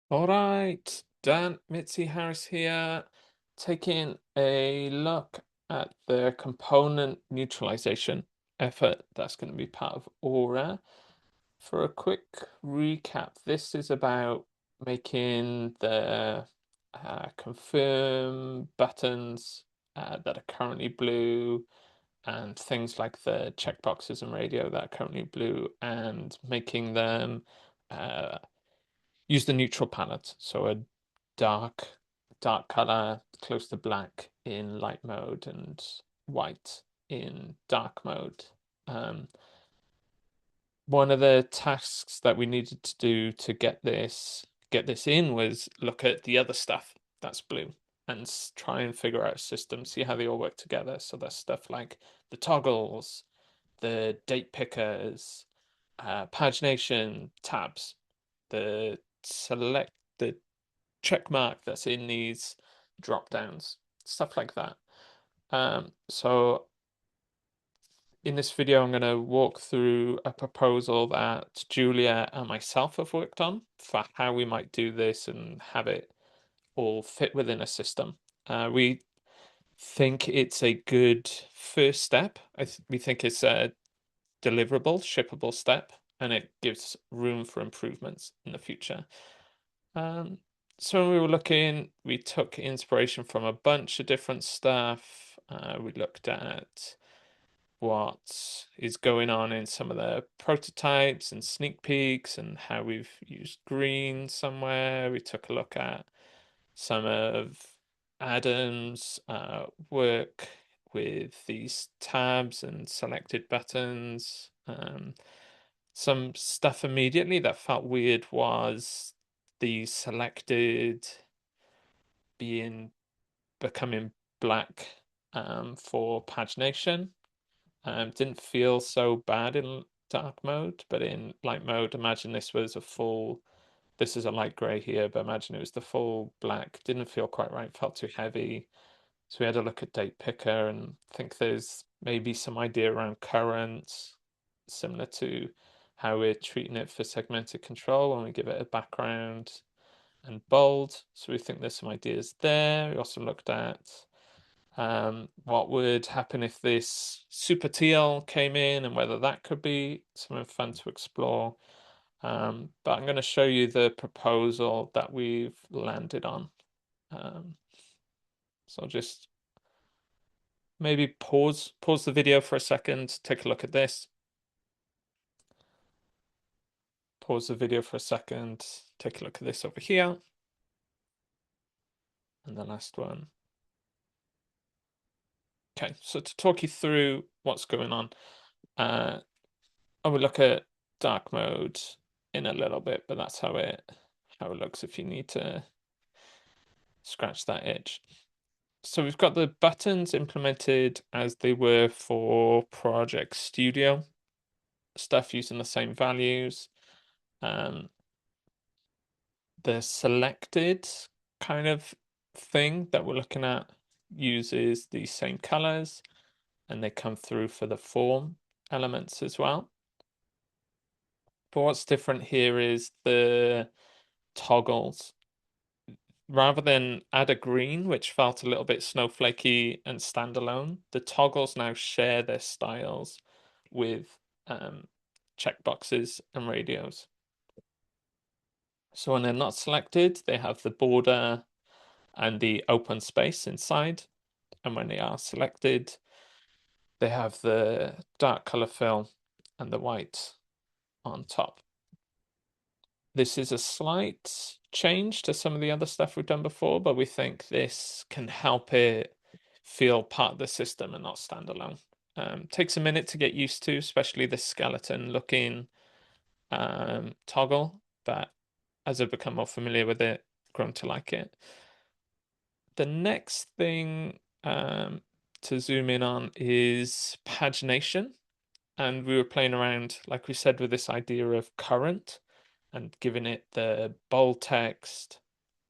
All right, Dan Mitzi Harris here, taking a look at the component neutralization effort that's going to be part of Aura. For a quick recap, this is about making the confirm buttons that are currently blue and things like the checkboxes and radio that are currently blue and making them uh, use the neutral palette. So a dark, dark color close to black in light mode and white in dark mode. Um, One of the tasks that we needed to do to get this in was look at the other stuff that's blue and try and figure out a system, see how they all work together. So there's stuff like the toggles, the date pickers, pagination tabs, the select the check mark that's in these drop downs, stuff like that. So in this video, I'm going to walk through a proposal that Julia and myself have worked on for how we might do this and have it all fit within a system. We think it's a good first step. We think it's a deliverable, shippable step, and it gives room for improvements in the future. Um, so when we were looking, we took inspiration from a bunch of different stuff. We looked at what is going on in some of the prototypes and sneak peeks and how we've used green somewhere. We took a look at some of Adam's work with these tabs and selected buttons. Some stuff immediately that felt weird was the selected being becoming black for pagination. Didn't feel so bad in dark mode, but in light mode, imagine this was a full. This is a light grey here, but imagine it was the full black. Didn't feel quite right, felt too heavy. So we had a look at date picker and think there's maybe some idea around current, similar to how we're treating it for segmented control when we give it a background and bold. So we think there's some ideas there. We also looked at what would happen if this super teal came in and whether that could be something fun to explore. But I'm going to show you the proposal that we've landed on. So I'll just maybe pause the video for a second, take a look at this. Pause the video for a second, take a look at this over here. And the last one. Okay, so to talk you through what's going on, I will look at dark mode in a little bit, but that's how it looks if you need to scratch that itch. So we've got the buttons implemented as they were for Project Studio, stuff using the same values. The selected kind of thing that we're looking at uses these same colors and they come through for the form elements as well. But what's different here is the toggles. Rather than add a green, which felt a little bit snowflakey and standalone, the toggles now share their styles with checkboxes and radios. So when they're not selected, they have the border and the open space inside. And when they are selected, they have the dark color fill and the white on top. This is a slight change to some of the other stuff we've done before, but we think this can help it feel part of the system and not standalone. Takes a minute to get used to, especially this skeleton looking toggle, but as I've become more familiar with it, grown to like it. The next thing to zoom in on is pagination. And we were playing around, like we said, with this idea of current and giving it the bold text,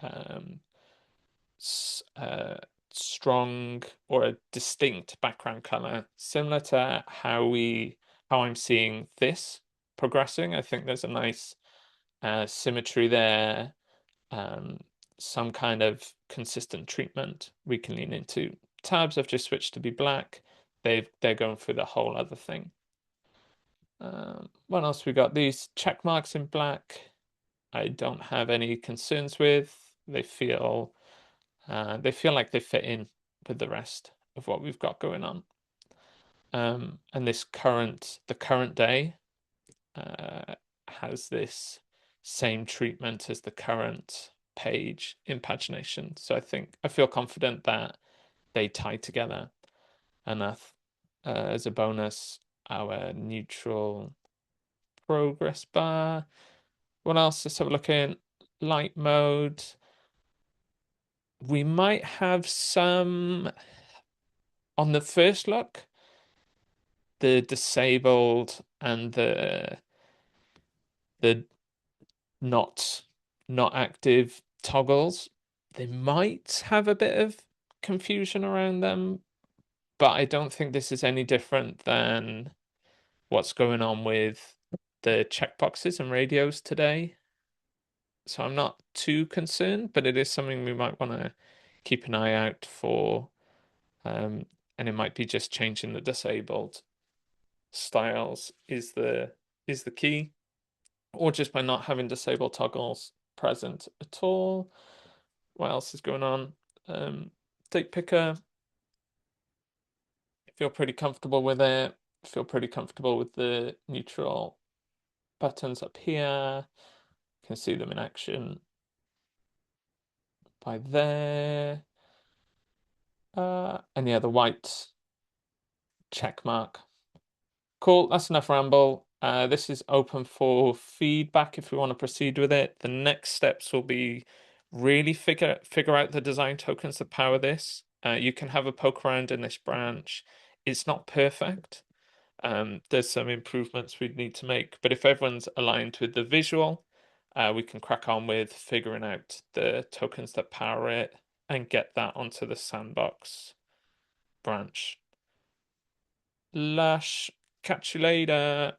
um, strong or a distinct background color, similar to how I'm seeing this progressing. I think there's a nice symmetry there. um, some kind of consistent treatment, we can lean into. Tabs have just switched to be black. They're going through the whole other thing. What else we got? These check marks in black, I don't have any concerns with. They feel like they fit in with the rest of what we've got going on. And the current day has this same treatment as the current page in pagination. So I feel confident that they tie together enough. As a bonus, our neutral progress bar. What else? Let's have a look in light mode. We might have some on the first look, the disabled and the not not active toggles. They might have a bit of confusion around them, but I don't think this is any different than what's going on with the checkboxes and radios today. So I'm not too concerned, but it is something we might want to keep an eye out for. And it might be just changing the disabled styles is the key, or just by not having disabled toggles present at all. What else is going on? Date picker, feel pretty comfortable with it. Feel pretty comfortable with the neutral buttons up here. You can see them in action by there. And yeah, the white check mark. Cool, that's enough ramble. This is open for feedback if we want to proceed with it. The next steps will be really figure out the design tokens that power this. You can have a poke around in this branch. It's not perfect. There's some improvements we'd need to make, but if everyone's aligned with the visual, we can crack on with figuring out the tokens that power it and get that onto the sandbox branch. Lush, catch you later.